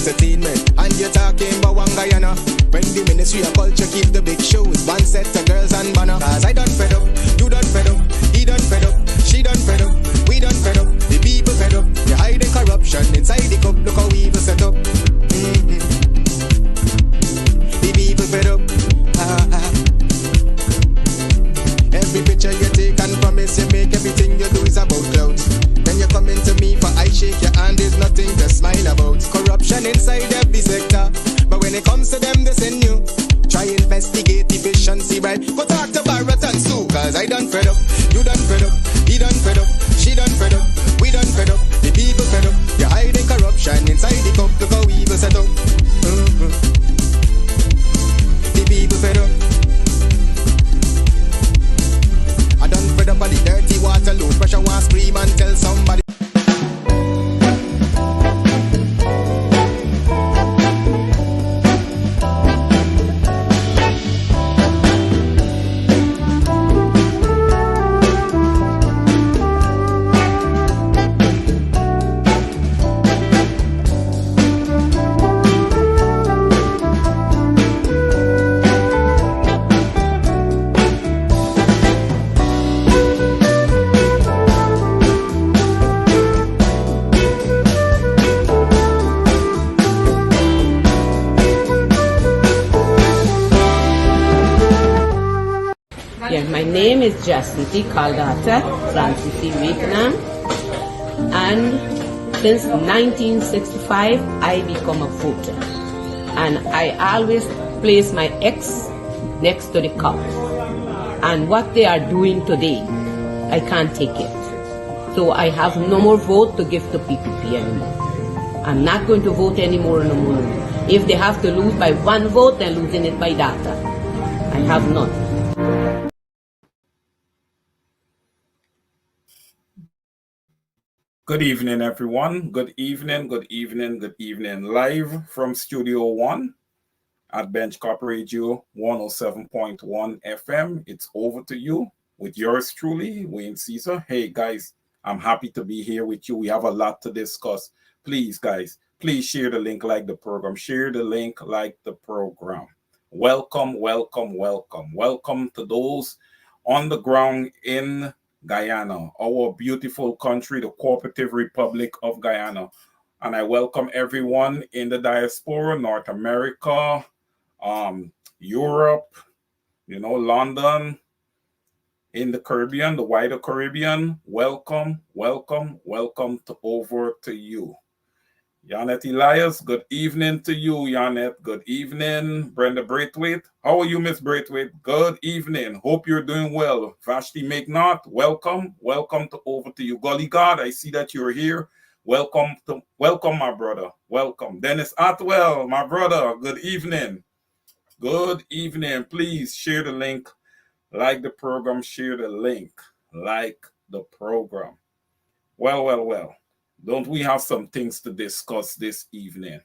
entertainment. And you're talking about one Guyana. When the Ministry of Culture keep the big shows, one set of girls and banner. Cause I done fed up, you done fed up, he done fed up, she done fed up, we done fed up, the people fed up. You're hiding corruption inside the cup, look how evil set up. The people fed up. Every picture you take and promise you make, everything you do is about clouds. When you come into me for I shake your hand, there's nothing to smile about. Corruption inside every sector, but when it comes to them, they send you. Try investigate efficiency, right? Go talk to Barrett and Sue, cause I done fed up, you done fed up, he done fed up, she done fed up, we done fed up, the people fed up. You're hiding corruption inside the cup, look how evil set up. The people fed up. I done fed up by the dirty water, low pressure, want scream and tell somebody. My name is Jacinty Caldata Francis Vietnam, and since 1965 I become a voter, and I always place my X next to the cup, and what they are doing today I can't take it, so I have no more vote to give to PPP anymore. I'm not going to vote anymore no more. If they have to lose by one vote, they're losing it by data. I have none. Good evening, everyone. Good evening, good evening, good evening. Live from Studio One at Bench Corp Radio 107.1 FM. It's over to you with yours truly, Wayne Caesar. Hey, guys, I'm happy to be here with you. We have a lot to discuss. Please, guys, please share the link, like the program. Share the link, like the program. Welcome, welcome, welcome. Welcome to those on the ground in Guyana, our beautiful country, the Cooperative Republic of Guyana. And I welcome everyone in the diaspora, North America, Europe, London, in the Caribbean, the wider Caribbean. Welcome, welcome, welcome over to you. Yanet Elias, good evening to you, Yanet. Good evening. Brenda Braithwaite. How are you, Miss Braithwaite? Good evening. Hope you're doing well. Vashti McNaught, welcome. Welcome over to you. Golly God, I see that you're here. Welcome, my brother. Welcome. Dennis Atwell, my brother. Good evening. Good evening. Please share the link. Like the program. Share the link. Like the program. Well. Don't we have some things to discuss this evening?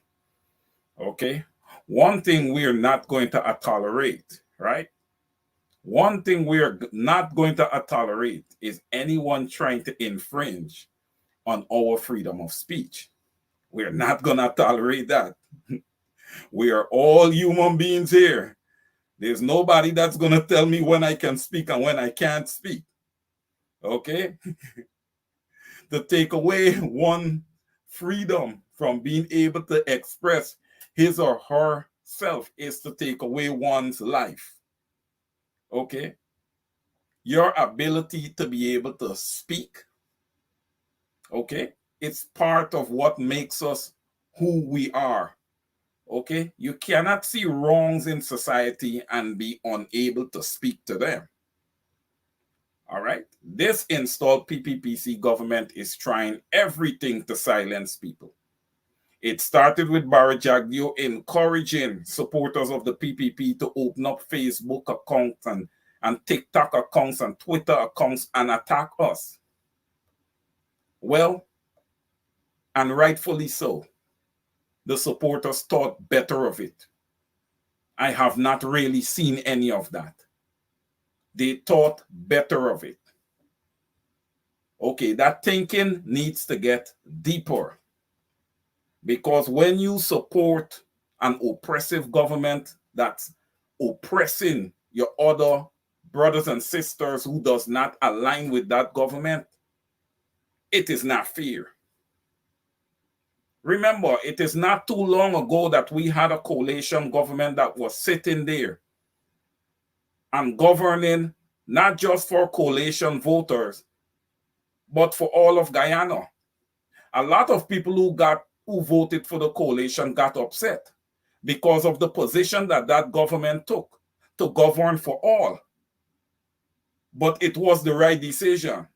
Okay. One thing we're not going to tolerate, right? One thing we're not going to tolerate is anyone trying to infringe on our freedom of speech. We're not going to tolerate that. We are all human beings here. There's nobody that's going to tell me when I can speak and when I can't speak. Okay? To take away one freedom from being able to express his or herself is to take away one's life. Okay? Your ability to be able to speak, okay, it's part of what makes us who we are. Okay? You cannot see wrongs in society and be unable to speak to them. All right. This installed PPPC government is trying everything to silence people. It started with Barry Jagdeo encouraging supporters of the PPP to open up Facebook accounts and TikTok accounts and Twitter accounts and attack us. Well, and rightfully so. The supporters thought better of it. I have not really seen any of that. They thought better of it. Okay, that thinking needs to get deeper. Because when you support an oppressive government that's oppressing your other brothers and sisters who does not align with that government, it is not fair. Remember, it is not too long ago that we had a coalition government that was sitting there and governing not just for coalition voters, but for all of Guyana. A lot of people who voted for the coalition got upset because of the position that that government took to govern for all. But it was the right decision.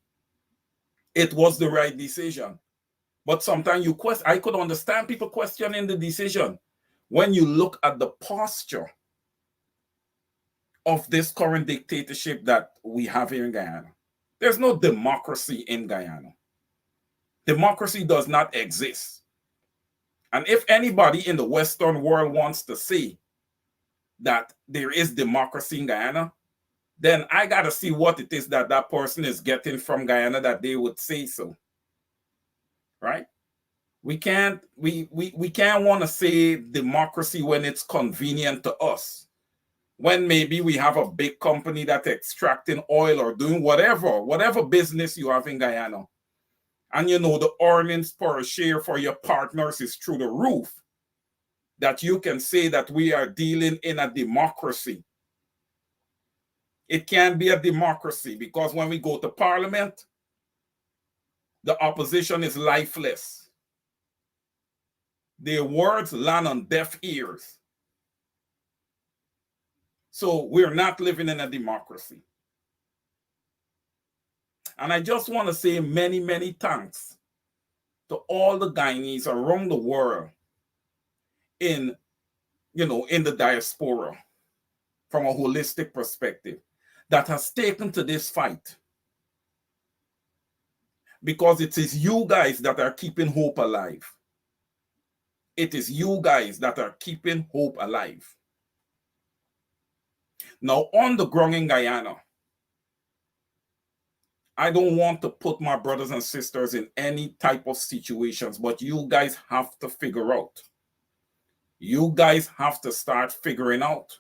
It was the right decision. But sometimes I could understand people questioning the decision when you look at the posture of this current dictatorship that we have here in Guyana. There's no democracy in Guyana. Democracy does not exist. And if anybody in the Western world wants to say that there is democracy in Guyana, then I got to see what it is that that person is getting from Guyana that they would say so. Right? We can't want to say democracy when it's convenient to us. When maybe we have a big company that's extracting oil or doing whatever business you have in Guyana. And you know the earnings per share for your partners is through the roof. That you can say that we are dealing in a democracy. It can't be a democracy because when we go to parliament, the opposition is lifeless. Their words land on deaf ears. So we're not living in a democracy. And I just want to say many, many thanks to all the Guyanese around the world in the diaspora from a holistic perspective that has taken to this fight. Because it is you guys that are keeping hope alive. It is you guys that are keeping hope alive. Now, on the ground in Guyana, I don't want to put my brothers and sisters in any type of situations, but you guys have to figure out. You guys have to start figuring out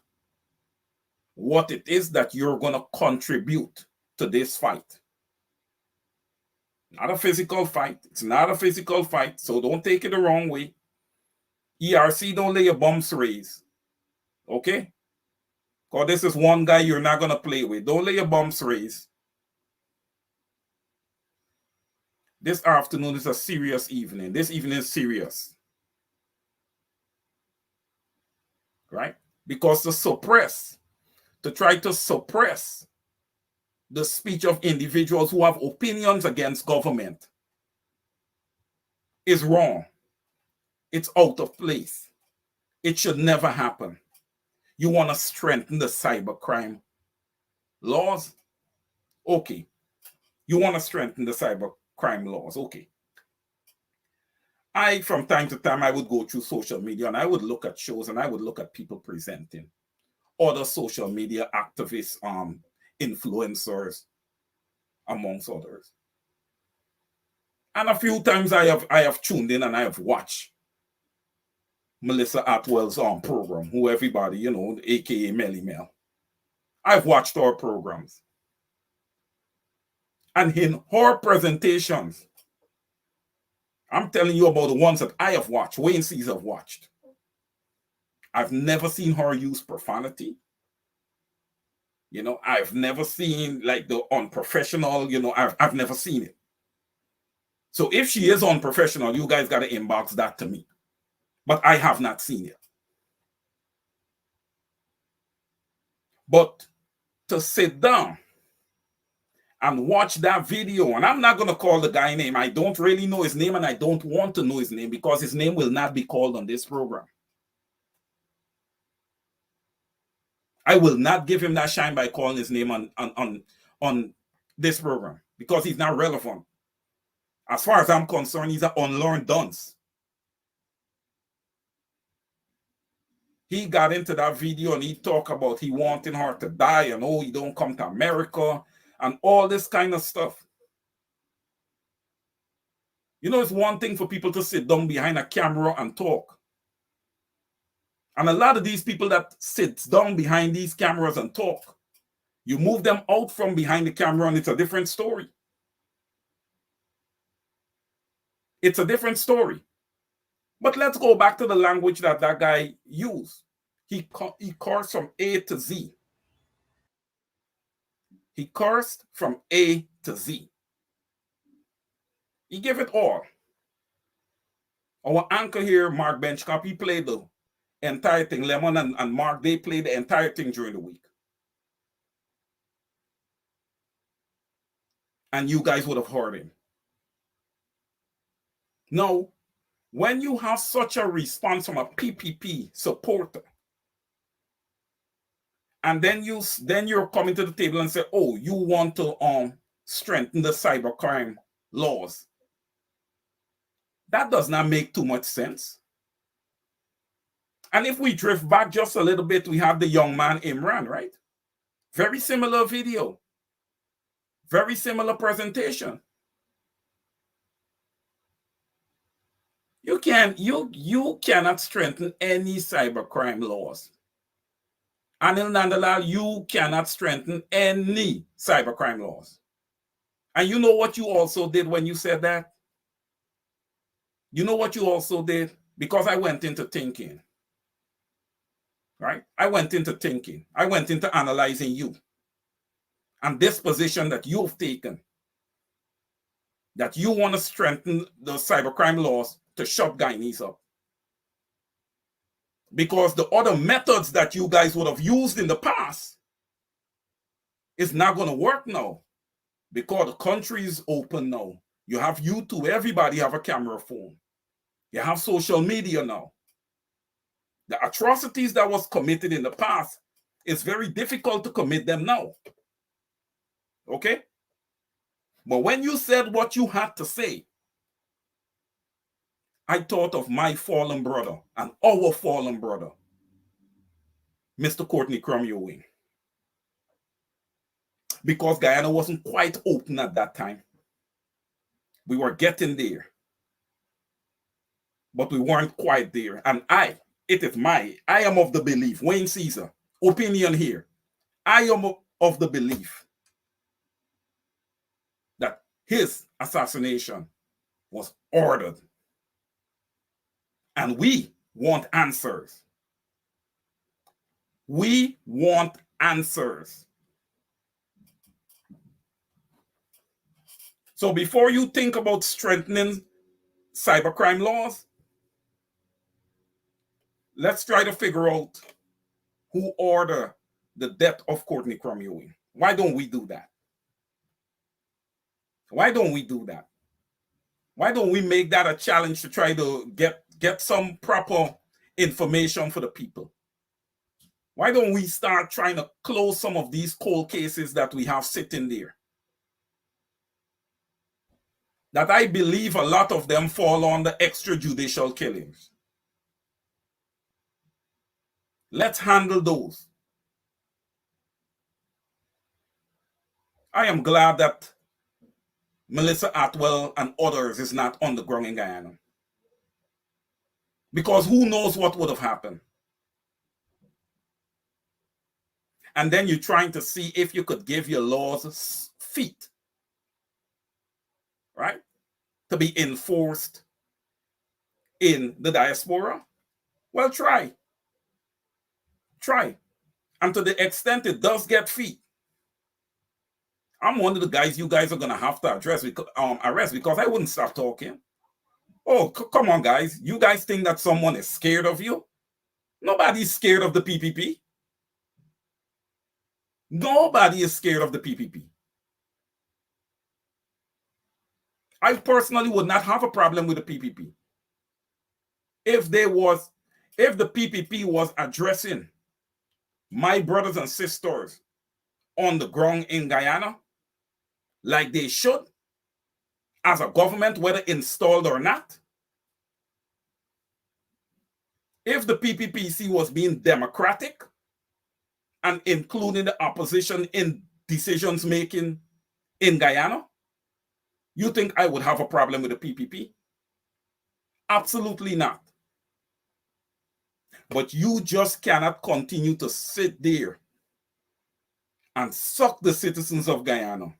what it is that you're going to contribute to this fight. Not a physical fight. It's not a physical fight, so don't take it the wrong way. ERC, don't lay your bumps raised. Okay? Because this is one guy you're not going to play with. Don't lay your bumps raised. This afternoon is a serious evening. This evening is serious. Right? Because to try to suppress the speech of individuals who have opinions against government is wrong. It's out of place. It should never happen. You want to strengthen the cybercrime laws? Okay. You want to strengthen the cybercrime laws? Okay. From time to time, I would go through social media and I would look at shows and I would look at people presenting. Other social media activists, influencers, amongst others. And a few times I have tuned in and I have watched Melissa Atwell's program, who everybody, aka Melly Mel. I've watched her programs. And in her presentations, I'm telling you about the ones that I have watched, Wayne C's have watched. I've never seen her use profanity. I've never seen like the unprofessional, I've never seen it. So if she is unprofessional, you guys got to inbox that to me. But I have not seen it. But to sit down and watch that video, and I'm not going to call the guy name. I don't really know his name and I don't want to know his name because his name will not be called on this program. I will not give him that shine by calling his name on this program because he's not relevant. As far as I'm concerned, he's an unlearned dunce. He got into that video and he talked about he wanting her to die and he don't come to America and all this kind of stuff. You know, it's one thing for people to sit down behind a camera and talk. And a lot of these people that sit down behind these cameras and talk, you move them out from behind the camera and it's a different story. It's a different story. But let's go back to the language that that guy used. He cursed from A to Z. He cursed from A to Z. He gave it all. Our anchor here, Mark Benchcop, he played the entire thing. Lemon and Mark, they played the entire thing during the week. And you guys would have heard him. Now, when you have such a response from a PPP supporter, and then you're coming to the table and say, oh, you want to strengthen the cybercrime laws. That does not make too much sense. And if we drift back just a little bit, we have the young man Imran, right? Very similar video. Very similar presentation. You cannot strengthen any cybercrime laws. Anil Nandalal, you cannot strengthen any cybercrime laws. And you know what you also did when you said that? You know what you also did? Because I went into thinking. Right? I went into thinking. I went into analyzing you. And this position that you've taken, that you want to strengthen the cybercrime laws to shut Guyanese up. Because the other methods that you guys would have used in the past is not going to work now. Because the country is open now. You have YouTube. Everybody have a camera phone. You have social media now. The atrocities that was committed in the past, it's very difficult to commit them now. Okay? But when you said what you had to say, I thought of my fallen brother and our fallen brother, Mr. Courtney Cromwell. Because Guyana wasn't quite open at that time. We were getting there. But we weren't quite there. And I am of the belief, Wayne Caesar, opinion here. I am of the belief that his assassination was ordered. And we want answers. We want answers. So before you think about strengthening cybercrime laws, let's try to figure out who ordered the death of Courtney Cromwell. Why don't we do that? Why don't we do that? Why don't we make that a challenge to try to get some proper information for the people? Why don't we start trying to close some of these cold cases that we have sitting there? That I believe a lot of them fall under extrajudicial killings. Let's handle those. I am glad that Melissa Atwell and others is not on the ground in Guyana. Because who knows what would have happened. And then you're trying to see if you could give your laws feet. Right? To be enforced in the diaspora. Well, try. Try. And to the extent it does get feet, I'm one of the guys you guys are going to have to arrest because I wouldn't stop talking. Oh, come on, guys. You guys think that someone is scared of you? Nobody's scared of the PPP. Nobody is scared of the PPP. I personally would not have a problem with the PPP. If the PPP was addressing my brothers and sisters on the ground in Guyana, like they should, as a government, whether installed or not, if the PPPC was being democratic and including the opposition in decisions making in Guyana, You think I would have a problem with the PPP? Absolutely not. But you just cannot continue to sit there and suck the citizens of Guyana,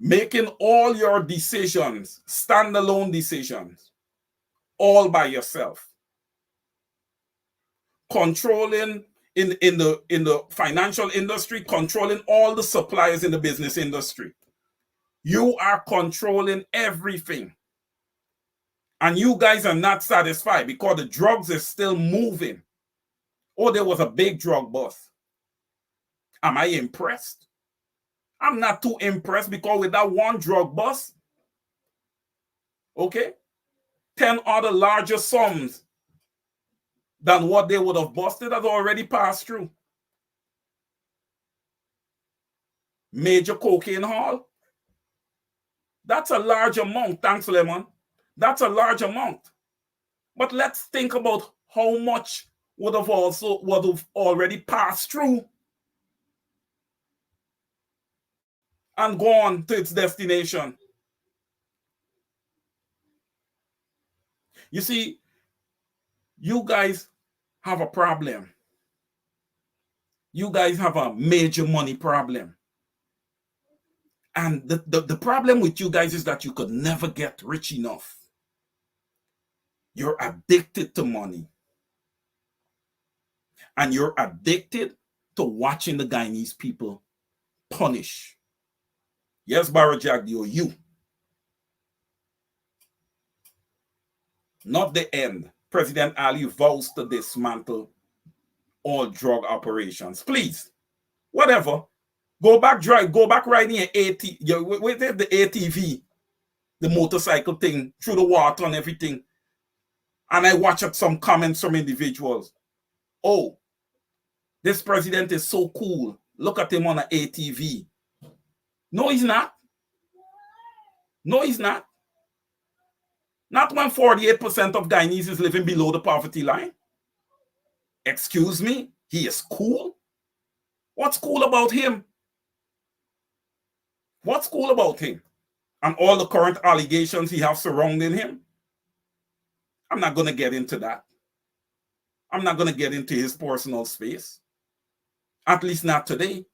making all your decisions, standalone decisions, all by yourself, controlling in the financial industry, controlling all the suppliers in the business industry. You are controlling everything. And you guys are not satisfied because the drugs is still moving. Oh, there was a big drug bust. Am I impressed? I'm not too impressed because with that one drug bust, okay, 10 other larger sums than what they would have busted has already passed through. Major cocaine haul. That's a large amount. Thanks, Lemon. That's a large amount. But let's think about how much would have already passed through and gone to its destination. You see, you guys have a problem. You guys have a major money problem. And the problem with you guys is that you could never get rich enough. You're addicted to money. And you're addicted to watching the Guyanese people punish. Yes, Barra Jagdio, you. Not the end. President Ali vows to dismantle all drug operations. Please, whatever. Go back riding an the ATV, the motorcycle thing, through the water and everything. And I watched some comments from individuals. Oh, this president is so cool. Look at him on an ATV. No, he's not. No, he's not. Not when 48% of Guyanese is living below the poverty line. Excuse me, he is cool? What's cool about him? What's cool about him? And all the current allegations he has surrounding him? I'm not going to get into that. I'm not going to get into his personal space. At least not today.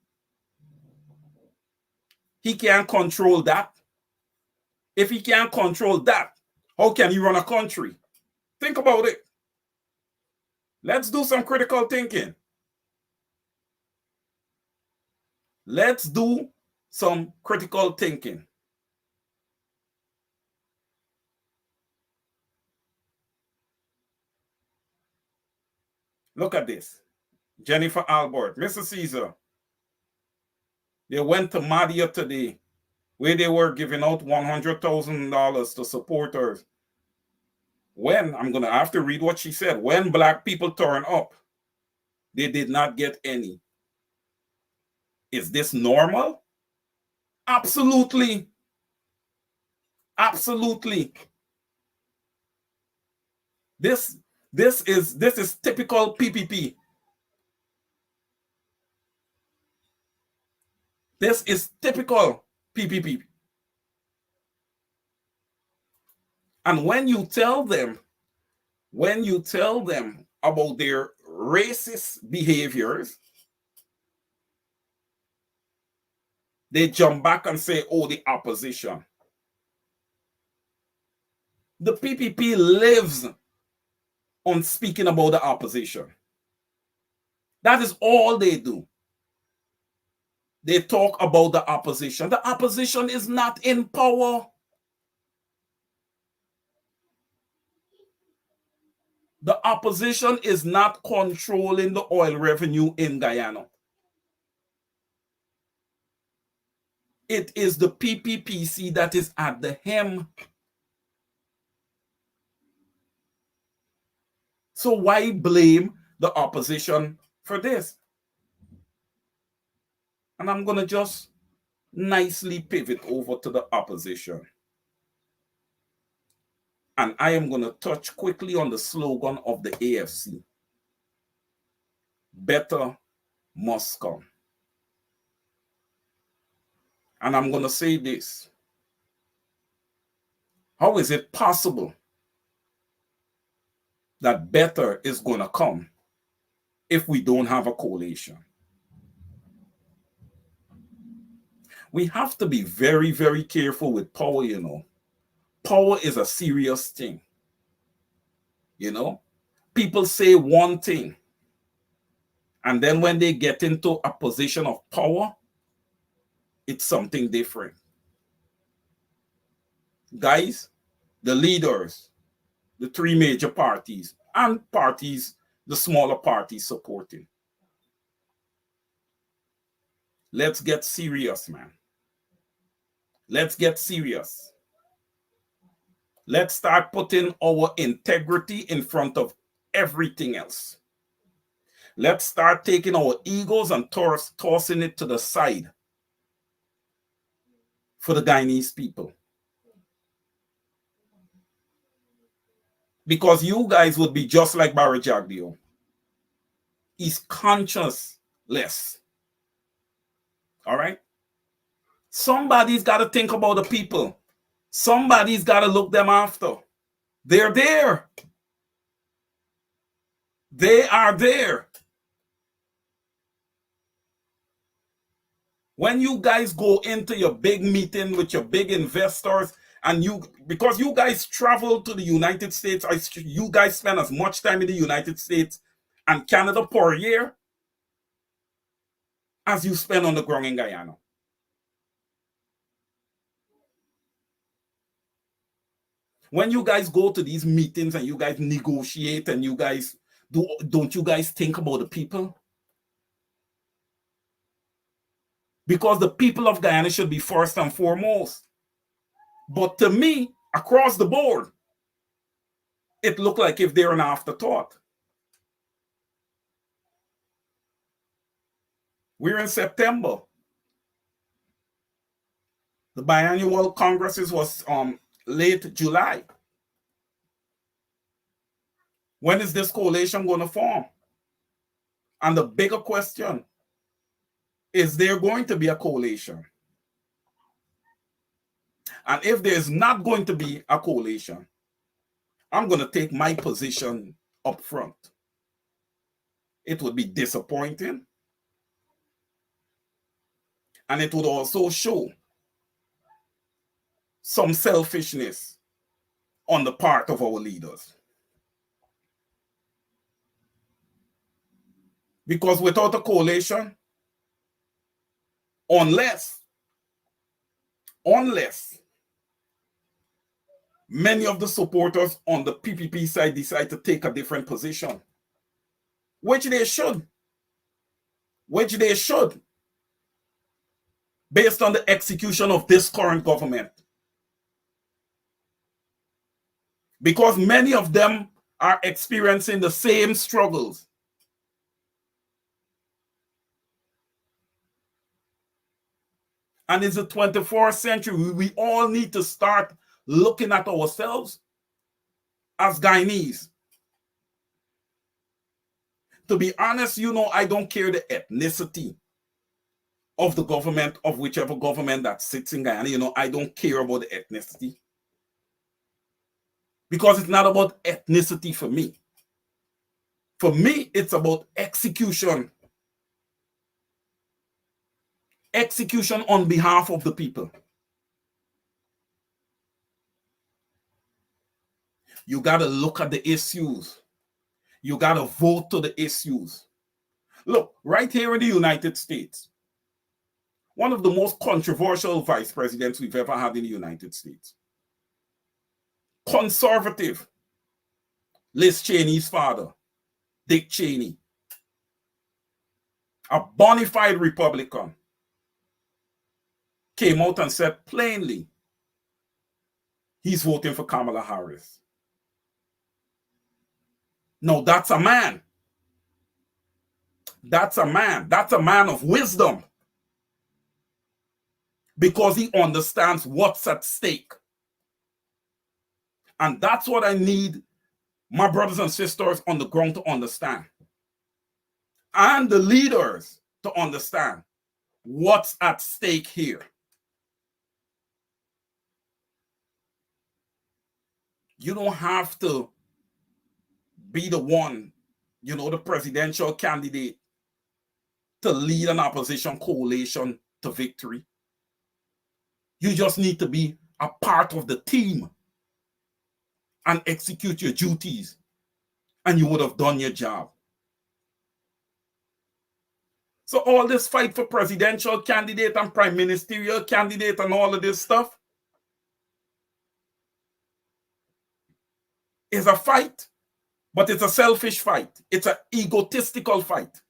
He can't control that. If he can't control that, how can he run a country? Think about it. Let's do some critical thinking. Let's do some critical thinking. Look at this. Jennifer Albert, Mr. Caesar. They went to Madia today, where they were giving out $100,000 to supporters. When, I'm going to have to read what she said, when black people turn up, they did not get any. Is this normal? Absolutely. Absolutely. This is typical PPP. This is typical PPP. And when you tell them about their racist behaviors, they jump back and say, oh, the opposition. The PPP lives on speaking about the opposition. That is all they do. They talk about the opposition. The opposition is not in power. The opposition is not controlling the oil revenue in Guyana. It is the PPPC that is at the helm. So why blame the opposition for this? And I'm going to just nicely pivot over to the opposition. And I am going to touch quickly on the slogan of the AFC. Better must come. And I'm going to say this. How is it possible that better is going to come if we don't have a coalition? We have to be very, very careful with power, you know. Power is a serious thing. You know, people say one thing, and then when they get into a position of power, it's something different. Guys, the leaders, the three major parties, and parties, the smaller parties supporting. Let's get serious, man. Let's get serious. Let's start putting our integrity in front of everything else. Let's start taking our egos and tossing it to the side for the Guyanese people. Because you guys would be just like Barry Jagdeo. He's conscienceless. All right? Somebody's got to think about the people. Somebody's got to look them after. They're there. They are there. When you guys go into your big meeting with your big investors, and because you guys travel to the United States, you guys spend as much time in the United States and Canada per year as you spend on the ground in Guyana. When you guys go to these meetings and you guys negotiate and you guys don't you guys think about the people? Because the people of Guyana should be first and foremost. But to me, across the board, it looked like if they're an afterthought. We're in September. The biannual congresses was late July. When is this coalition going to form? And the bigger question, is there going to be a coalition? And if there's not going to be a coalition, I'm going to take my position up front. It would be disappointing. And it would also show some selfishness on the part of our leaders. Because without a coalition, unless many of the supporters on the PPP side decide to take a different position, which they should, based on the execution of this current government. Because many of them are experiencing the same struggles. And it's the 24th century. We all need to start looking at ourselves as Guyanese. To be honest, you know, I don't care the ethnicity of the government, of whichever government that sits in Guyana. You know, I don't care about the ethnicity. Because it's not about ethnicity for me. For me, it's about execution. Execution on behalf of the people. You got to look at the issues. You got to vote to the issues. Look, right here in the United States, one of the most controversial vice presidents we've ever had in the United States. Conservative. Liz Cheney's father, Dick Cheney. A bona fide Republican. Came out and said plainly, he's voting for Kamala Harris. No, that's a man. That's a man. That's a man of wisdom. Because he understands what's at stake. And that's what I need my brothers and sisters on the ground to understand. And the leaders to understand what's at stake here. You don't have to be the one, the presidential candidate to lead an opposition coalition to victory. You just need to be a part of the team and execute your duties, and you would have done your job. So all this fight for presidential candidate and prime ministerial candidate and all of this stuff is a fight, but it's a selfish fight. It's an egotistical fight.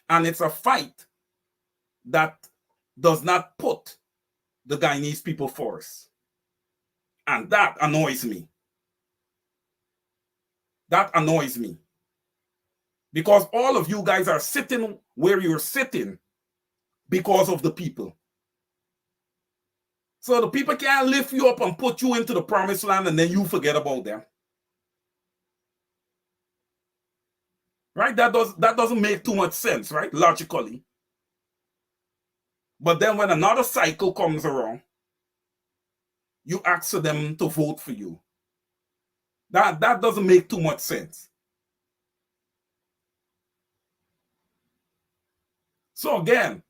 And it's a fight that does not put the Guyanese people first. And that annoys me. That annoys me. Because all of you guys are sitting where you're sitting because of the people. So the people can't lift you up and put you into the promised land and then you forget about them. Right? That doesn't make too much sense, right? Logically. But then when another cycle comes around, you ask for them to vote for you. That doesn't make too much sense. So again,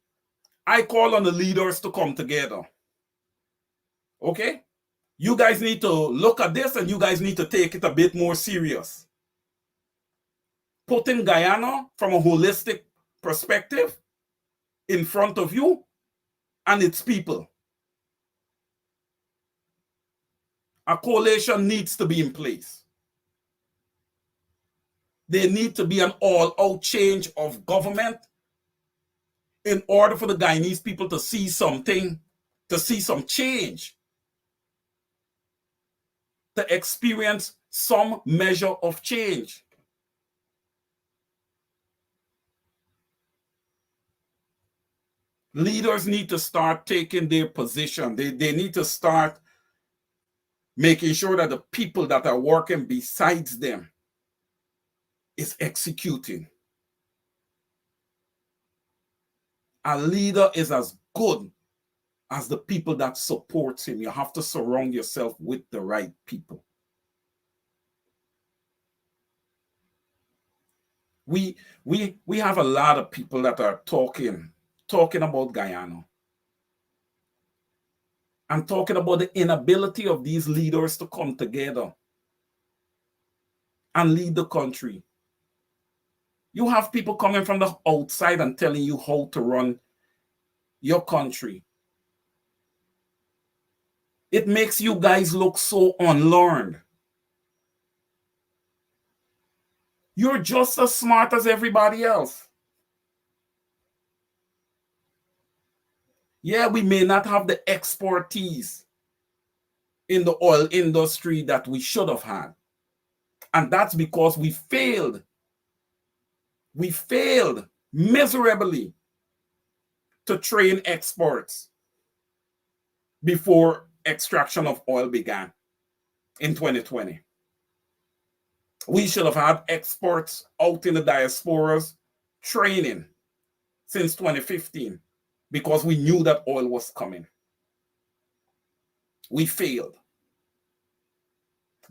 I call on the leaders to come together. Okay? You guys need to look at this and you guys need to take it a bit more serious. Putting Guyana from a holistic perspective in front of you and its people. A coalition needs to be in place. There need to be an all-out change of government in order for the Guyanese people to see something, to see some change, to experience some measure of change. Leaders need to start taking their position. They need to start making sure that the people that are working besides them is executing. A leader is as good as the people that support him. You have to surround yourself with the right people. We have a lot of people that are talking about Guyana. I'm talking about the inability of these leaders to come together and lead the country. You have people coming from the outside and telling you how to run your country. It makes you guys look so unlearned. You're just as smart as everybody else. Yeah, we may not have the expertise in the oil industry that we should have had. And that's because we failed. We failed miserably to train experts before extraction of oil began in 2020. We should have had experts out in the diasporas training since 2015 because we knew that oil was coming. We failed.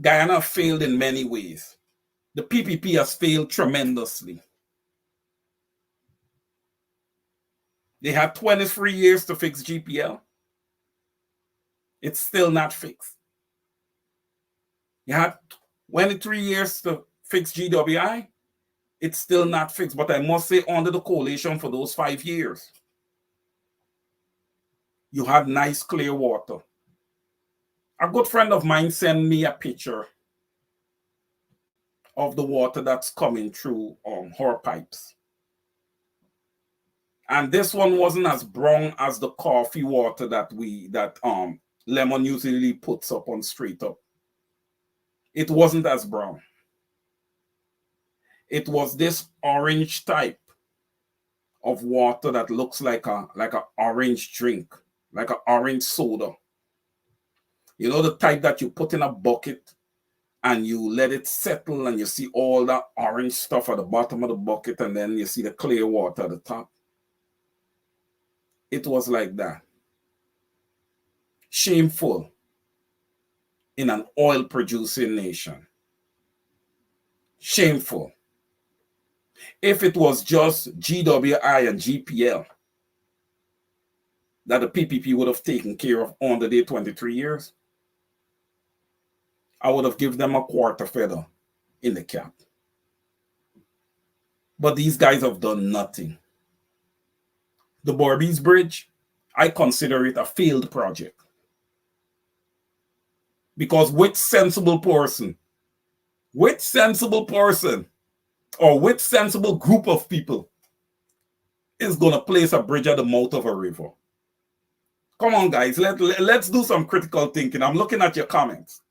Guyana failed in many ways. The PPP has failed tremendously. They had 23 years to fix GPL. It's still not fixed. You had 23 years to fix GWI. It's still not fixed. But I must say, under the coalition for those 5 years, you had nice, clear water. A good friend of mine sent me a picture of the water that's coming through her pipes. And this one wasn't as brown as the coffee water that Lemon usually puts up on Straight Up. It wasn't as brown. It was this orange type of water that looks like an orange drink, like an orange soda. You know, the type that you put in a bucket and you let it settle and you see all that orange stuff at the bottom of the bucket and then you see the clear water at the top. It was like that. Shameful in an oil-producing nation. Shameful. If it was just GWI and GPL that the PPP would have taken care of under their 23 years, I would have given them a quarter feather in the cap. But these guys have done nothing. The Borbies Bridge, I consider it a failed project. Because which sensible person, or which sensible group of people is going to place a bridge at the mouth of a river? Come on, guys, let's do some critical thinking. I'm looking at your comments.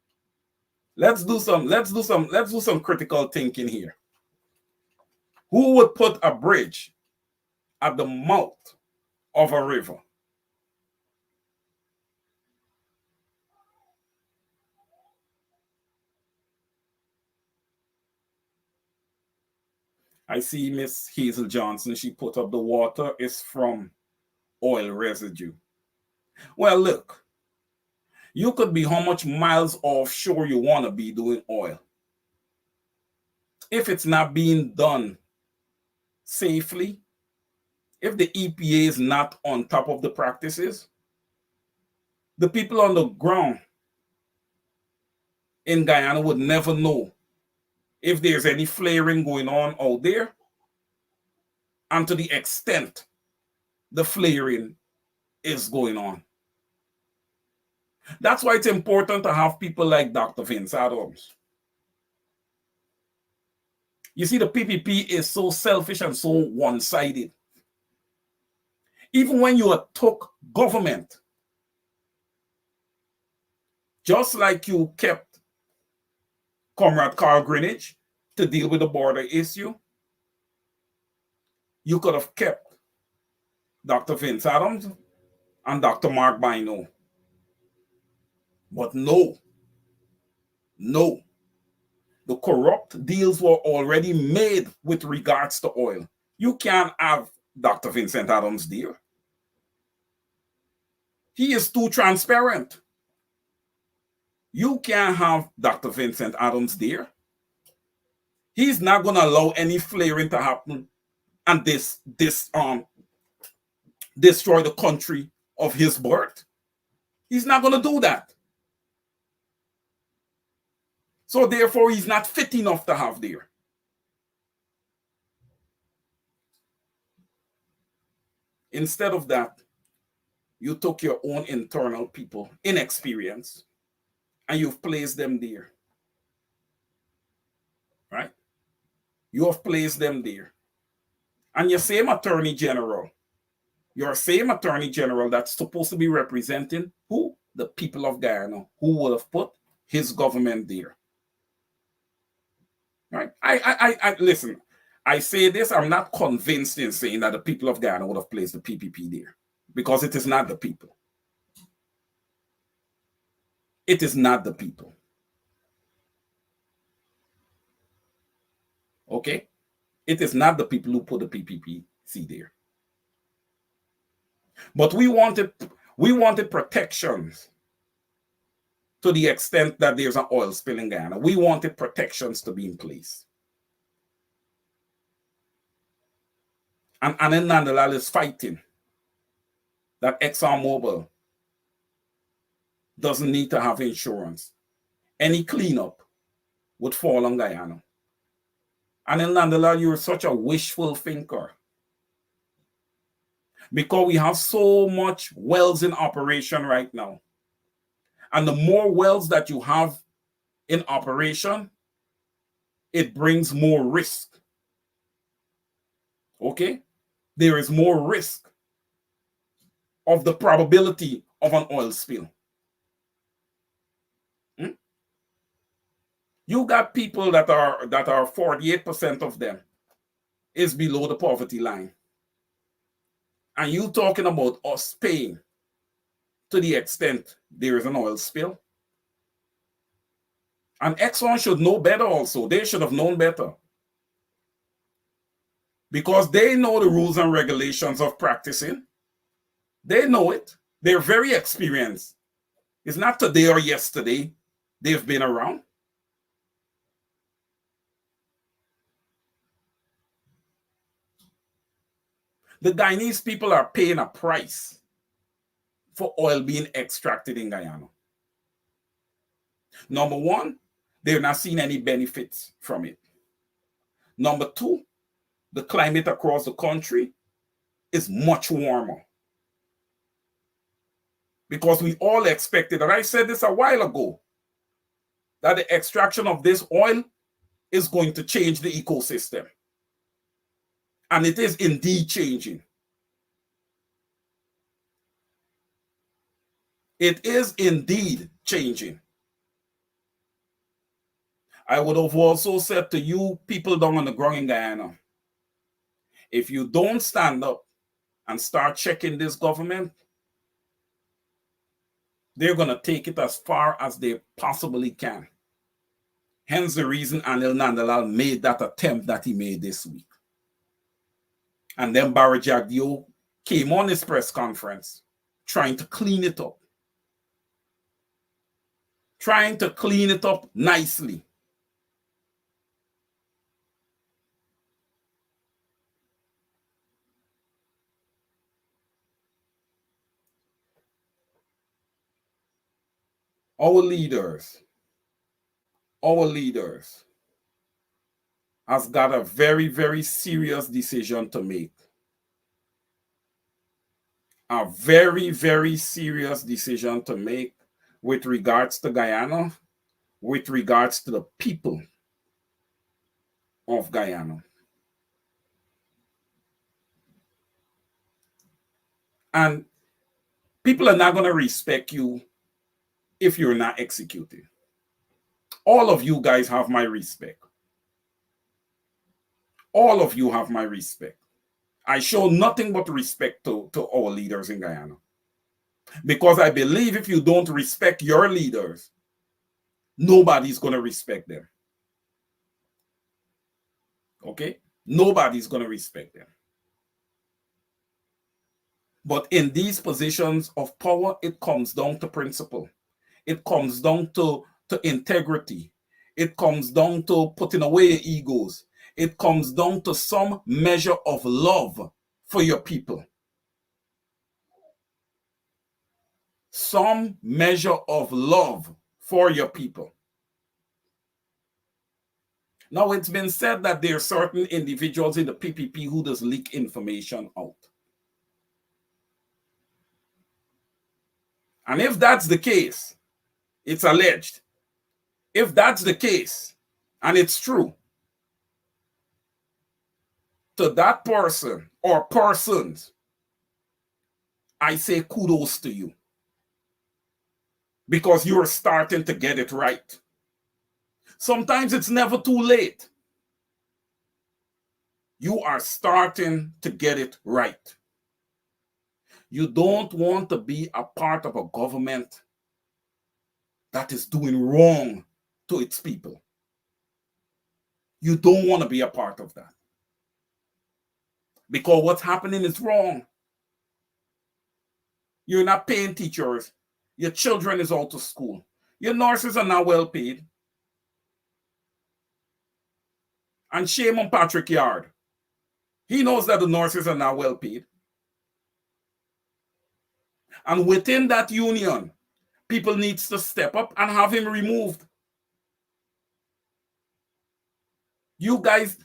Let's do some critical thinking here. Who would put a bridge at the mouth of a river? I see Miss Hazel Johnson. She put up the water is from oil residue. Well, look, you could be how much miles offshore you want to be doing oil. If it's not being done safely, if the EPA is not on top of the practices, the people on the ground in Guyana would never know if there's any flaring going on out there, and to the extent the flaring is going on. That's why it's important to have people like Dr. Vince Adams. You see, the PPP is so selfish and so one-sided. Even when you took government, just like you kept Comrade Carl Greenwich to deal with the border issue, you could have kept Dr. Vince Adams and Dr. Mark Bino. But no. The corrupt deals were already made with regards to oil. You can't have Dr. Vincent Adams there. He is too transparent. You can't have Dr. Vincent Adams there. He's not going to allow any flaring to happen and destroy the country of his birth. He's not going to do that. So therefore, he's not fit enough to have there. Instead of that, you took your own internal people, inexperienced, and you've placed them there. Right? You have placed them there. And your same attorney general, your same attorney general that's supposed to be representing who? The people of Guyana, who would have put his government there. Right? I listen, I say this, I'm not convinced in saying that the people of Guyana would have placed the PPP there, because it is not the people. It is not the people. Okay? It is not the people who put the PPPC there. But we wanted protections to the extent that there's an oil spill in Guyana. We wanted protections to be in place. And Anil Nandalal is fighting that ExxonMobil doesn't need to have insurance. Any cleanup would fall on Guyana. Anil Nandalal, you're such a wishful thinker. Because we have so much wells in operation right now. And the more wells that you have in operation, it brings more risk. Okay? There is more risk of the probability of an oil spill. You got people that are 48% of them is below the poverty line. And you talking about us paying to the extent there is an oil spill. And Exxon should know better also. They should have known better. Because they know the rules and regulations of practicing. They know it. They're very experienced It's not today or yesterday they've been around. The Guyanese people are paying a price for oil being extracted in Guyana. Number one, they're not seeing any benefits from it. Number two, the climate across the country is much warmer. Because we all expected, and I said this a while ago, that the extraction of this oil is going to change the ecosystem. And it is indeed changing. It is indeed changing. I would have also said to you people down on the ground in Guyana, if you don't stand up and start checking this government, they're going to take it as far as they possibly can. Hence the reason Anil Nandalal made that attempt that he made this week. And then Barry Jagdeo came on his press conference trying to clean it up. Trying to clean it up nicely. Our leaders has got a very, very serious decision to make. A very, very serious decision to make with regards to Guyana, with regards to the people of Guyana. And people are not going to respect you if you're not executing. All of you guys have my respect. All of you have my respect. I show nothing but respect to our leaders in Guyana. Because I believe if you don't respect your leaders, nobody's going to respect them. Okay? Nobody's going to respect them. But in these positions of power, it comes down to principle. It comes down to integrity. It comes down to putting away your egos. It comes down to some measure of love for your people. Some measure of love for your people. Now, it's been said that there are certain individuals in the PPP who does leak information out. And if that's the case, it's alleged. If that's the case, and it's true, to that person or persons, I say kudos to you. Because you're starting to get it right. Sometimes it's never too late. You are starting to get it right. You don't want to be a part of a government that is doing wrong to its people. You don't want to be a part of that. Because what's happening is wrong. You're not paying teachers. Your children is out of school. Your nurses are not well paid. And shame on Patrick Yard. He knows that the nurses are not well paid. And within that union, people need to step up and have him removed. You guys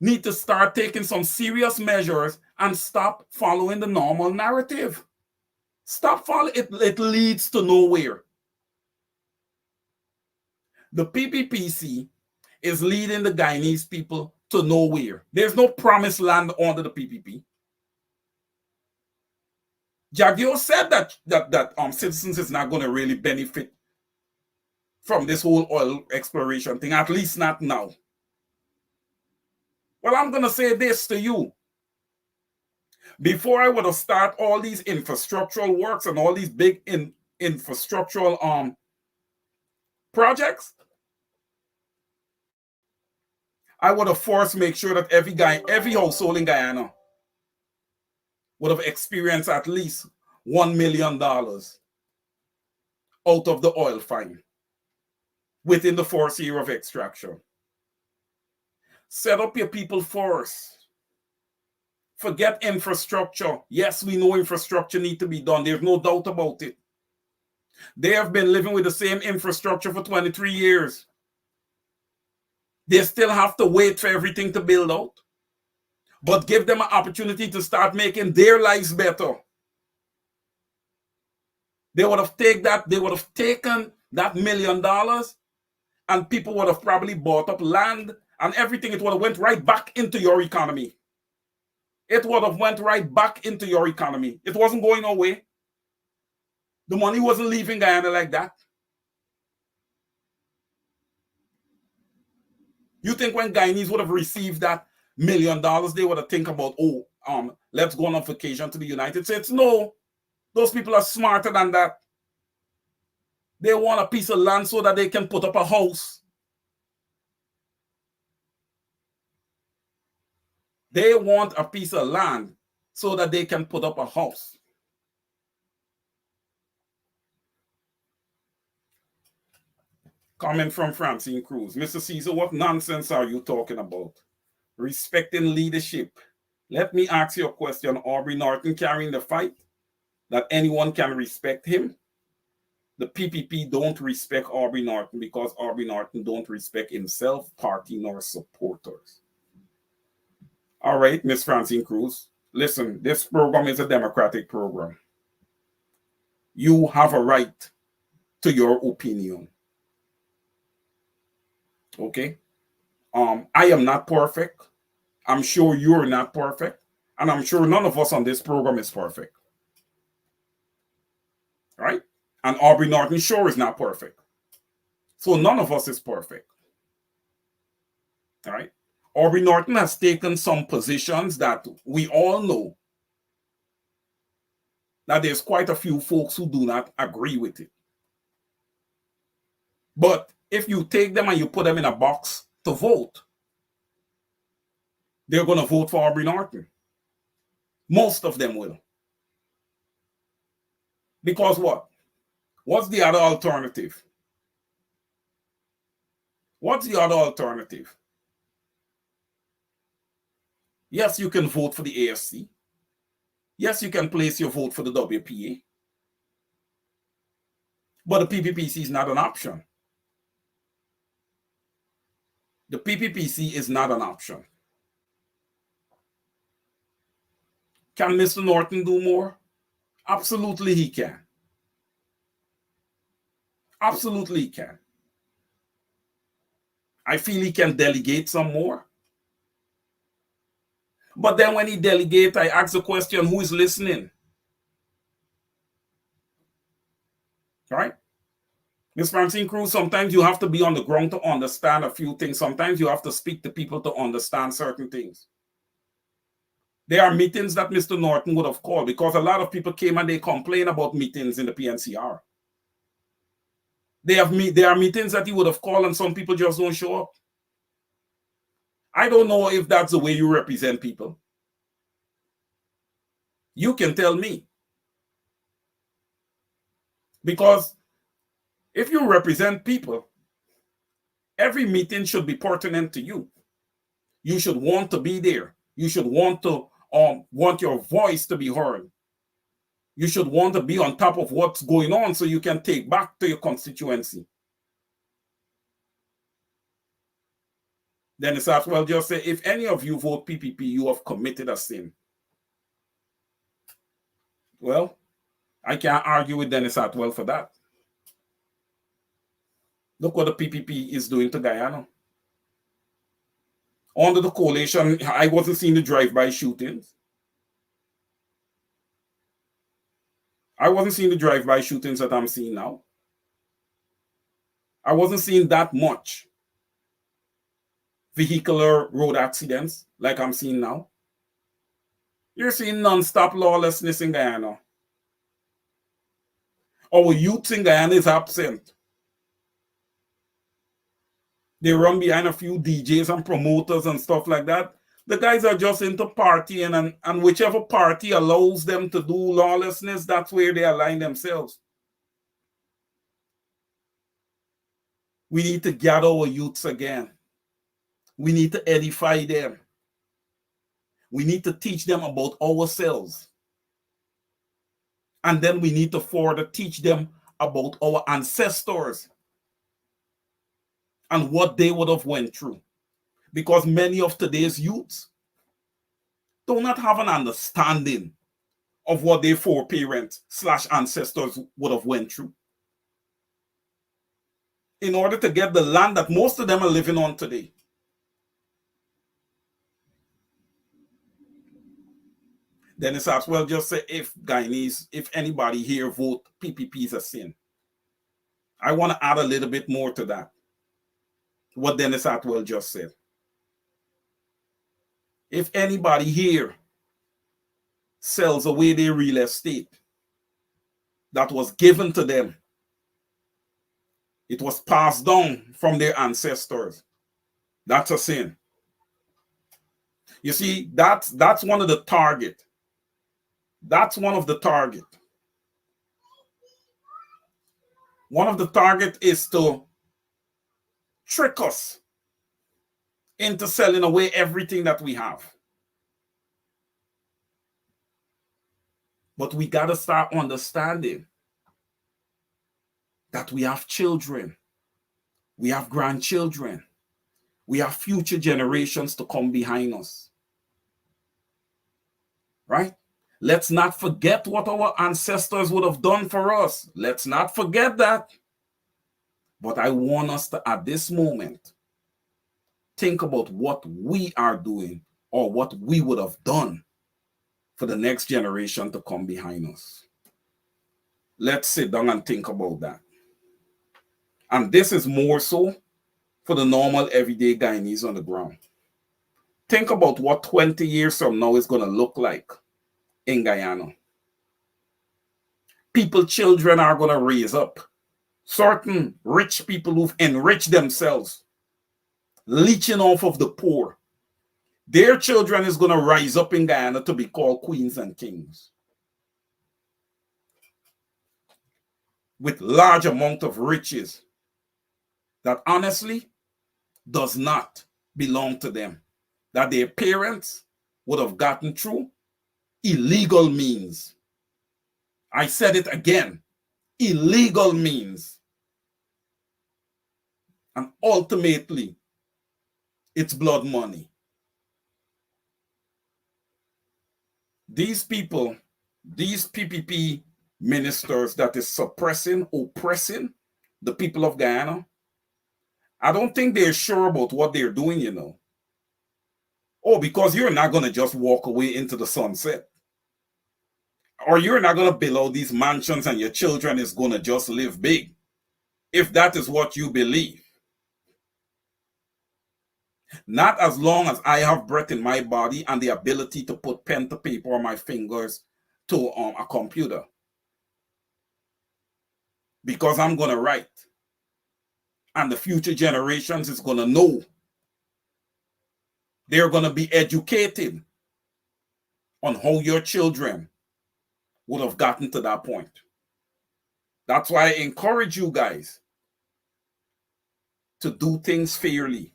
need to start taking some serious measures and stop following the normal narrative. Stop following it. It leads to nowhere. The PPPC is leading the Guyanese people to nowhere. There's no promised land under the PPP. Jagdeo said that citizens is not going to really benefit from this whole oil exploration thing, at least not now. Well, I'm going to say this to you. Before I would have started all these infrastructural works and all these big infrastructural projects, I would have forced to make sure that every household in Guyana would have experienced at least $1 million out of the oil find within the 4th year of extraction. Set up your people first. Forget infrastructure. Yes, we know infrastructure needs to be done. There's no doubt about it. They have been living with the same infrastructure for 23 years. They still have to wait for everything to build out. But give them an opportunity to start making their lives better. They would have taken that $1 million, and people would have probably bought up land and everything. It would have went right back into your economy. It would have went right back into your economy. It wasn't going away. The money wasn't leaving Guyana like that. You think when Guyanese would have received that $1 million, they would have think about, let's go on vacation to the United States? No. Those people are smarter than that. They want a piece of land so that they can put up a house. They want a piece of land so that they can put up a house. Comment from Francine Cruz. Mr. Caesar, what nonsense are you talking about? Respecting leadership. Let me ask you a question. Aubrey Norton carrying the fight that anyone can respect him. The PPP don't respect Aubrey Norton because Aubrey Norton don't respect himself, party, nor supporters. All right, Miss Francine Cruz. Listen, this program is a democratic program. You have a right to your opinion. Okay? I am not perfect. I'm sure you're not perfect. And I'm sure none of us on this program is perfect. Right? And Aubrey Norton sure is not perfect. So none of us is perfect. All right? Aubrey Norton has taken some positions that we all know that there's quite a few folks who do not agree with it. But if you take them and you put them in a box to vote, they're going to vote for Aubrey Norton. Most of them will. Because what? What's the other alternative? What's the other alternative? Yes, you can vote for the AFC. Yes, you can place your vote for the WPA. But the PPPC is not an option. The PPPC is not an option. Can Mr. Norton do more? Absolutely he can. Absolutely he can. I feel he can delegate some more. But then when he delegates, I ask the question, who is listening? Right? Ms. Francine Cruz, sometimes you have to be on the ground to understand a few things. Sometimes you have to speak to people to understand certain things. There are meetings that Mr. Norton would have called because a lot of people came and they complain about meetings in the PNCR. There are meetings that he would have called and some people just don't show up. I don't know if that's the way you represent people. You can tell me. Because if you represent people, every meeting should be pertinent to you. You should want to be there. You should want your voice to be heard. You should want to be on top of what's going on so you can take back to your constituency. Then it's as well just say, if any of you vote PPP, you have committed a sin. Well, I can't argue with Dennis Atwell for that. Look what the PPP is doing to Guyana. Under the coalition, I wasn't seeing the drive-by shootings. I wasn't seeing the drive-by shootings that I'm seeing now. I wasn't seeing that much vehicular road accidents like I'm seeing now. You're seeing non-stop lawlessness in Guyana. Our youth in Guyana is absent. They run behind a few DJs and promoters and stuff like that. The guys are just into partying, and whichever party allows them to do lawlessness, that's where they align themselves. We need to gather our youths again. We need to edify them. We need to teach them about ourselves. And then we need to further teach them about our ancestors and what they would have went through. Because many of today's youths do not have an understanding of what their foreparents / ancestors would have went through in order to get the land that most of them are living on today. Dennis as well just say, if Guyanese, if anybody here vote PPP is a sin. I want to add a little bit more to that. What Dennis Atwell just said. If anybody here sells away their real estate that was given to them, it was passed down from their ancestors, that's a sin. You see, that's one of the target. That's one of the target. One of the target is to trick us into selling away everything that we have. But we got to start understanding that we have children, we have grandchildren, we have future generations to come behind us. Right? Let's not forget what our ancestors would have done for us. Let's not forget that. But I want us to, at this moment, think about what we are doing or what we would have done for the next generation to come behind us. Let's sit down and think about that. And this is more so for the normal everyday Guyanese on the ground. Think about what 20 years from now is going to look like in Guyana. Children are going to raise up. Certain rich people who've enriched themselves, leeching off of the poor. Their children is going to rise up in Guyana to be called queens and kings. With large amount of riches that honestly does not belong to them. That their parents would have gotten through illegal means. I said it again, illegal means. And ultimately, it's blood money. These people, these PPP ministers that is suppressing, oppressing the people of Guyana, I don't think they're sure about what they're doing, you know. Oh, because you're not going to just walk away into the sunset. Or you're not going to build all these mansions and your children is going to just live big. If that is what you believe. Not as long as I have breath in my body and the ability to put pen to paper or my fingers to a computer. Because I'm going to write. And the future generations is going to know. They're going to be educated on how your children would have gotten to that point. That's why I encourage you guys to do things fairly.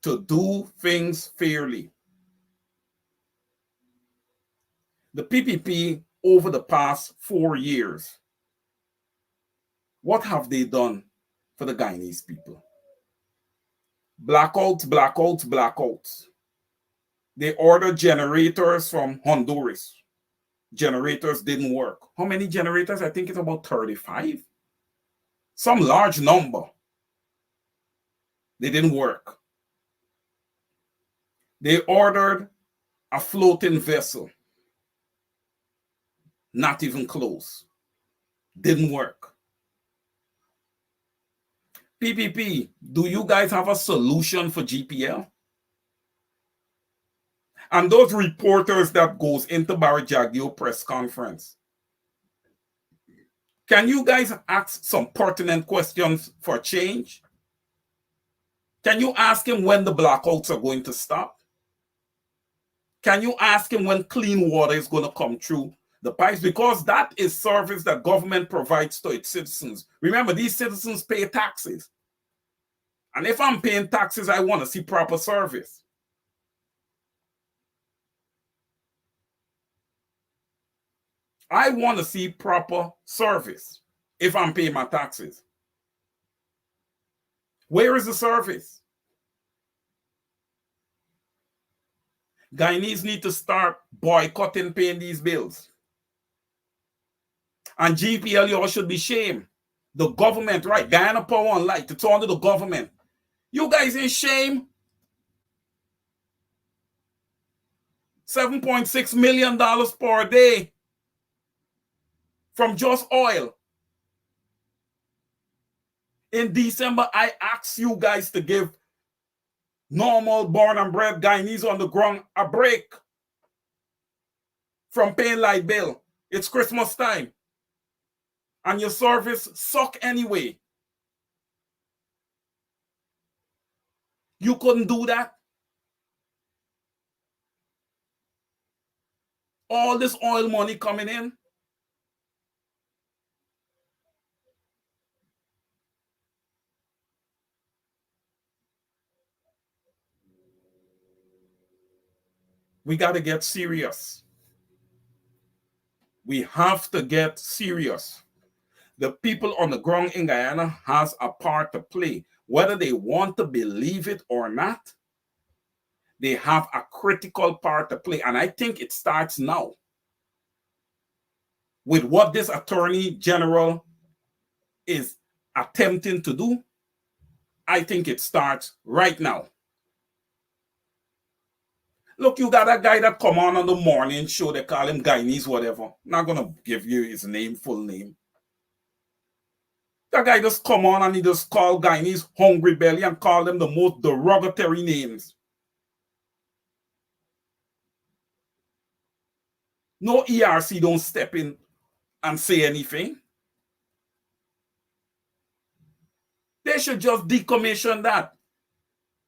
To do things fairly. The PPP over the past 4 years, what have they done for the Guyanese people? Blackouts, blackouts, blackouts. They ordered generators from Honduras. Generators didn't work. How many generators? I think it's about 35. Some large number. They didn't work. They ordered a floating vessel. Not even close. Didn't work. PPP, do you guys have a solution for GPL? And those reporters that goes into Barry Jagdeo press conference, can you guys ask some pertinent questions for change? Can you ask him when the blackouts are going to stop? Can you ask him when clean water is going to come through The pipes, because that is service that government provides to its citizens. Remember, these citizens pay taxes. And if I'm paying taxes, I want to see proper service. I want to see proper service if I'm paying my taxes. Where is the service? Guyanese need to start boycotting paying these bills. And GPL, you all should be shamed. The government, right? Guyana Power and Light, it's under the government. You guys in shame? $7.6 million per day from just oil. In December, I asked you guys to give normal born and bred Guyanese on the ground a break from paying light bill. It's Christmas time. And your service suck anyway. You couldn't do that. All this oil money coming in. We got to get serious. We have to get serious. The people on the ground in Guyana has a part to play. Whether they want to believe it or not, they have a critical part to play. And I think it starts now. With what this Attorney General is attempting to do, I think it starts right now. Look, you got a guy that come on the morning show, they call him Guyanese, whatever. Not going to give you his name, full name. That guy just come on and he just call Guyanese hungry belly and call them the most derogatory names. No ERC don't step in and say anything. They should just decommission that.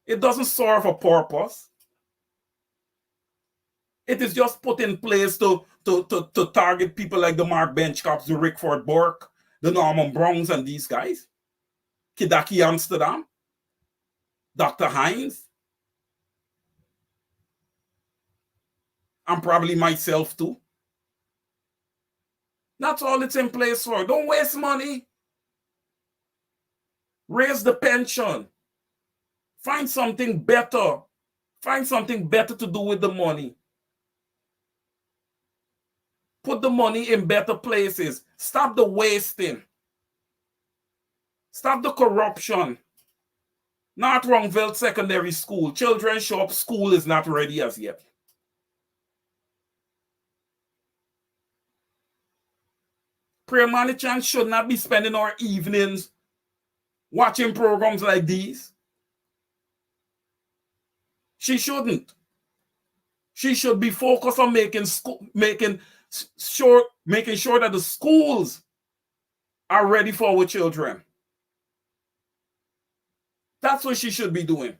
It doesn't serve a purpose. It is just put in place to target people like the Mark Benchcops, the Rickford Burke, the Norman Browns, and these guys. Kidaki Amsterdam, Dr. Hines, and probably myself too. That's all it's in place for. Don't waste money. Raise the pension. Find something better. Find something better to do with the money. Put the money in better places. Stop the wasting. Stop the corruption. Not Wrongville Secondary School. Children show up, school is not ready as yet. Prayer Manichan should not be spending our evenings watching programs like these. She shouldn't. She should be focused on making sure that the schools are ready for our children. That's what she should be doing.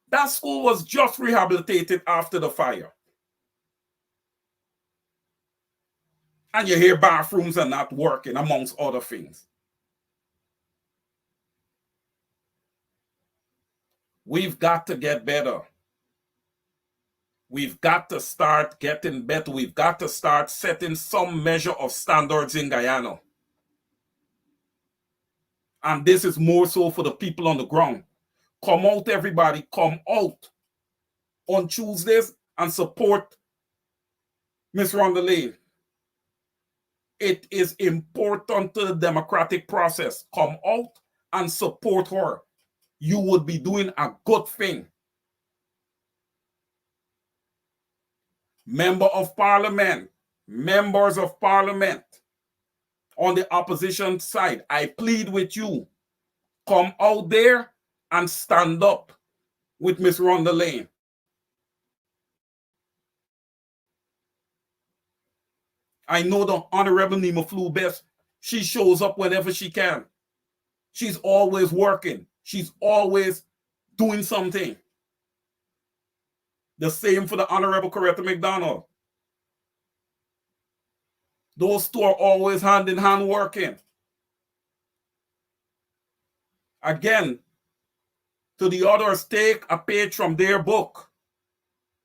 That school was just rehabilitated after the fire. And you hear bathrooms are not working, amongst other things. We've got to get better. We've got to start getting better. We've got to start setting some measure of standards in Guyana. And this is more so for the people on the ground. Come out, everybody. Come out on Tuesdays and support Ms. Rhonda Lane. It is important to the democratic process. Come out and support her. You would be doing a good thing. Members of Parliament on the opposition side, I plead with you, come out there and stand up with Ms. Rhonda Lane. I know the Honorable Nima Flew Best. She shows up whenever she can. She's always working. She's always doing something. The same for the Honorable Coretta McDonald. Those two are always hand in hand working. Again, to the others, take a page from their book.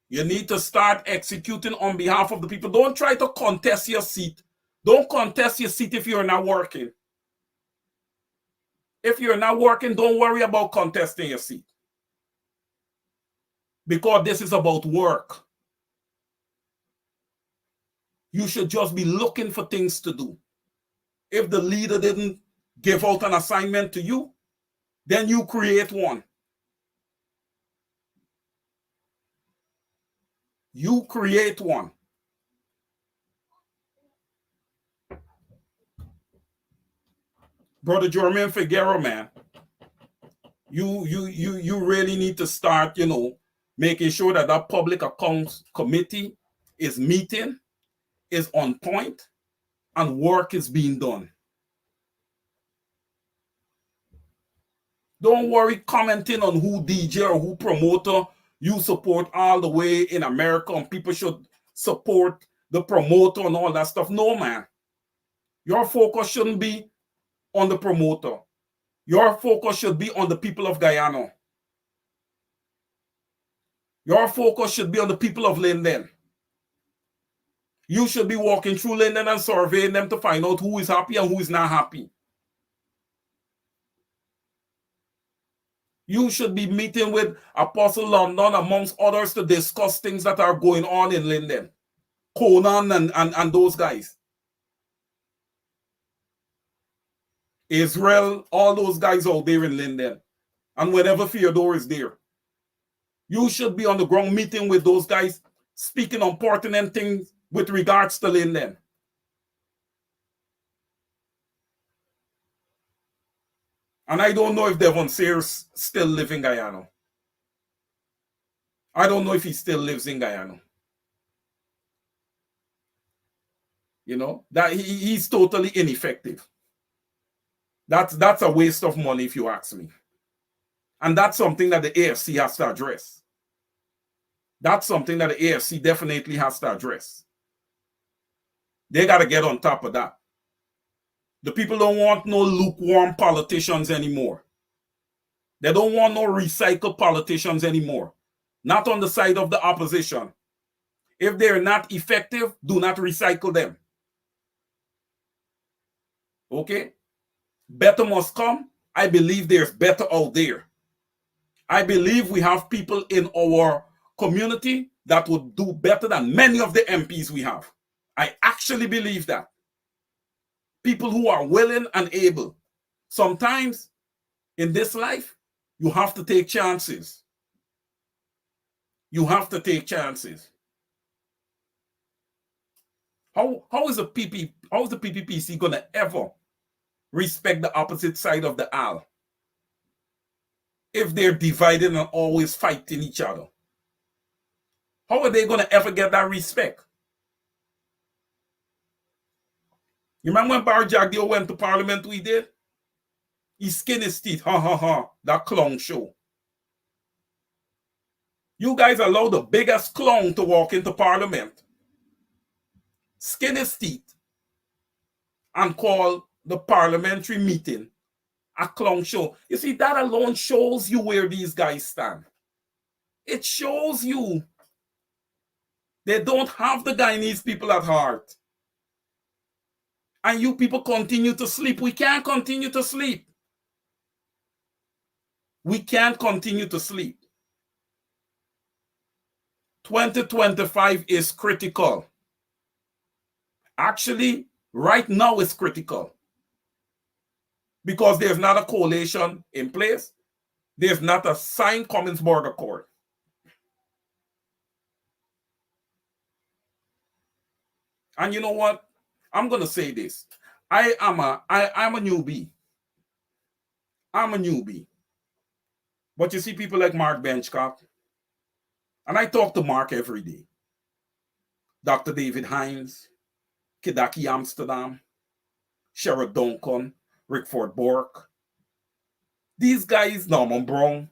You need to start executing on behalf of the people. Don't try to contest your seat. Don't contest your seat if you're not working. If you're not working, don't worry about contesting your seat. Because this is about work. You should just be looking for things to do. If the leader didn't give out an assignment to you, then you create one. You create one. Brother Jermaine Figueroa, man, you really need to start, making sure that that public accounts committee is meeting, is on point, and work is being done. Don't worry commenting on who DJ or who promoter you support all the way in America and people should support the promoter and all that stuff. No, man. Your focus shouldn't be on the promoter. Your focus should be on the people of Guyana. Your focus should be on the people of Linden. You should be walking through Linden and surveying them to find out who is happy and who is not happy. You should be meeting with Apostle London amongst others to discuss things that are going on in Linden. Conan and those guys. Israel, all those guys out there in Linden. And whenever Theodore is there. You should be on the ground meeting with those guys, speaking on pertinent things with regards to Linden. And I don't know if Devon Sears still lives in Guyana. I don't know if he still lives in Guyana. That he's totally ineffective. That's a waste of money if you ask me. And that's something that the AFC has to address. That's something that the AFC definitely has to address. They got to get on top of that. The people don't want no lukewarm politicians anymore. They don't want no recycled politicians anymore. Not on the side of the opposition. If they're not effective, do not recycle them. Okay? Better must come. I believe there's better out there. I believe we have people in our community that would do better than many of the MPs we have. I actually believe that. People who are willing and able. Sometimes in this life, you have to take chances. You have to take chances. How is the PPPC going to ever respect the opposite side of the aisle if they're divided and always fighting each other? How are they going to ever get that respect? You remember when Barry Jagdeo went to Parliament, we did? He skinned his teeth. Ha ha ha. That clown show. You guys allow the biggest clown to walk into Parliament, skin his teeth, and call the parliamentary meeting a clown show. You see, that alone shows you where these guys stand. It shows you they don't have the Guyanese people at heart. And you people continue to sleep. We can't continue to sleep. We can't continue to sleep. 2025 is critical. Actually, right now it's critical. Because there's not a coalition in place. There's not a signed Commons Border Accord. And you know what? I'm going to say this. I'm a newbie. I'm a newbie. But you see people like Mark Benchcock. And I talk to Mark every day. Dr. David Hines, Kidaki Amsterdam, Sherrod Duncan, Rickford Bork. These guys, Norman Brown,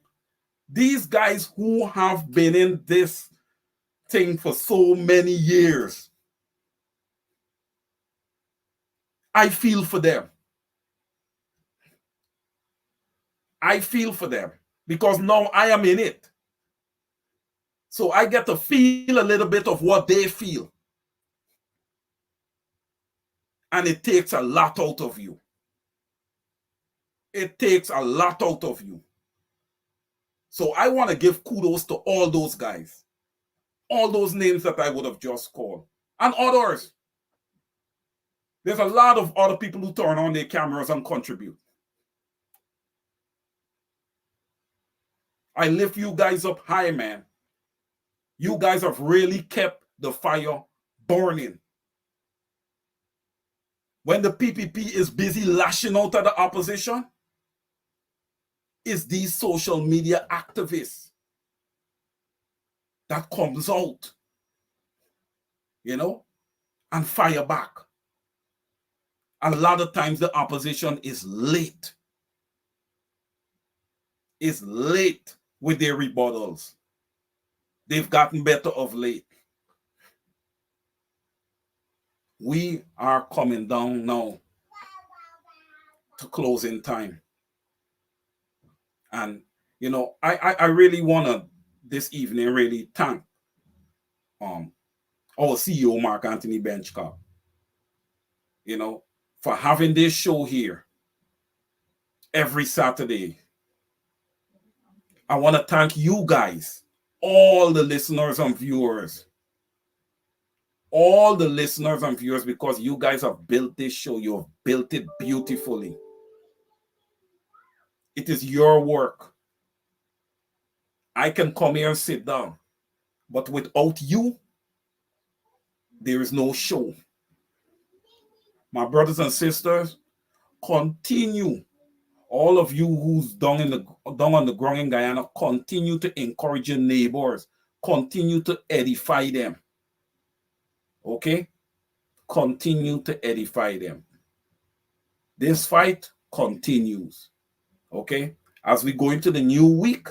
these guys who have been in this thing for so many years. I feel for them. I feel for them because now I am in it. So I get to feel a little bit of what they feel. And it takes a lot out of you. It takes a lot out of you. So I want to give kudos to all those guys. All those names that I would have just called. And others. There's a lot of other people who turn on their cameras and contribute. I lift you guys up high, man. You guys have really kept the fire burning. When the PPP is busy lashing out at the opposition, it's these social media activists that comes out, and fire back. A lot of times the opposition is late. Is late with their rebuttals. They've gotten better of late. We are coming down now to closing time. And, I really want to this evening really thank our CEO, Mark Anthony Benchcock, for having this show here every Saturday. I want to thank you guys, all the listeners and viewers. All the listeners and viewers, because you guys have built this show. You have built it beautifully. It is your work. I can come here and sit down, but without you, there is no show. My brothers and sisters, continue. All of you who's down on the ground in Guyana, continue to encourage your neighbors. Continue to edify them. Okay? Continue to edify them. This fight continues. Okay? As we go into the new week,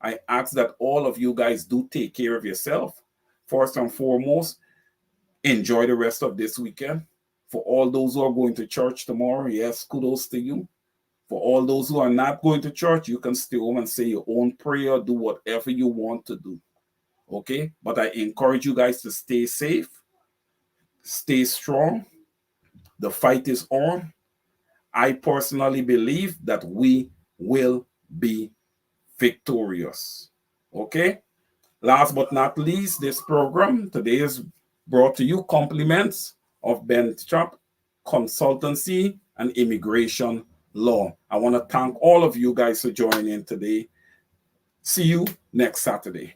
I ask that all of you guys do take care of yourself. First and foremost, enjoy the rest of this weekend. For all those who are going to church tomorrow, yes, kudos to you. For all those who are not going to church, you can stay home and say your own prayer, do whatever you want to do. Okay? But I encourage you guys to stay safe, stay strong. The fight is on. I personally believe that we will be victorious. Okay? Last but not least, this program today is brought to you compliments of Benchcock Consultancy and Immigration Law. I want to thank all of you guys for joining in today. See you next Saturday.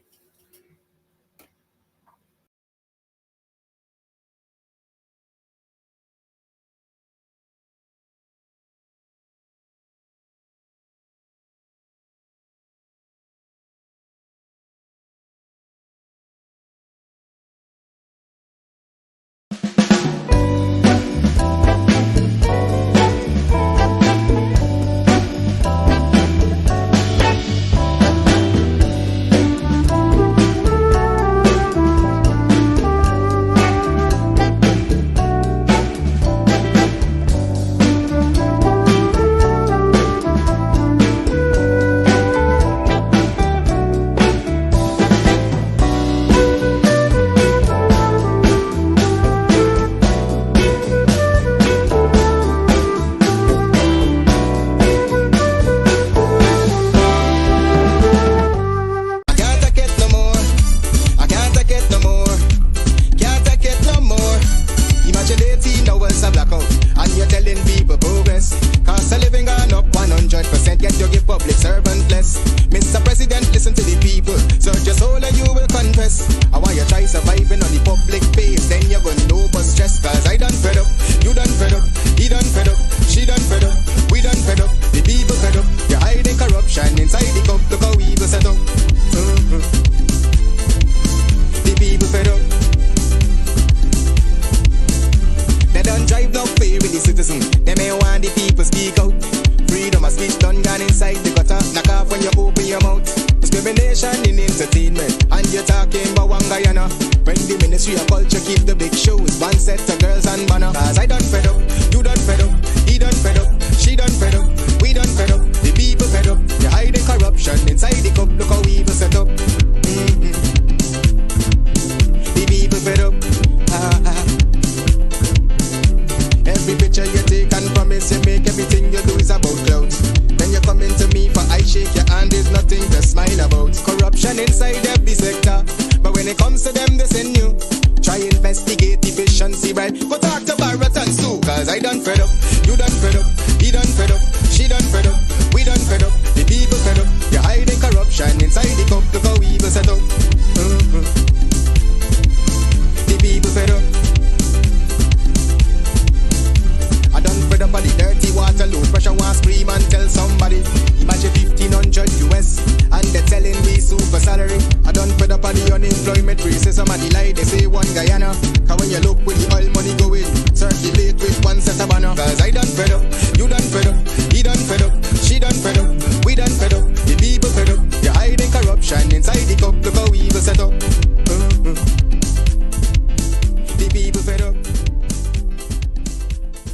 Discrimination in entertainment, and you're talking about one guy and Ministry of culture keep the big shows. One set of girls and banner. Cause I done fed up, you done fed up, he done fed up, she done fed up, we done fed up, the people fed up. They hide the corruption inside the cup, look how we evil set up. The people fed up. Every picture you take and promise you make, everything you do is about clouds. Then you come into me for I shake your hand, there's nothing to smile about. Corruption inside every sector, but when it comes to them, they send you. Try investigate efficiency, right? Go talk to Baratans too, cause I done fed up, you done fed up, he done fed up, she done fed up, we done fed up, the people fed up. You're hiding corruption inside the cup, look how evil set up. The people fed up. I done fed up on the dirty water, low pressure, want scream and tell somebody. Imagine 1500 US and they're telling me super salary. I done fed up on the unemployment racism and the lie they say one Guyana. Cause when you look with the oil money going, circulate with one set of banner. Cause I done fed up,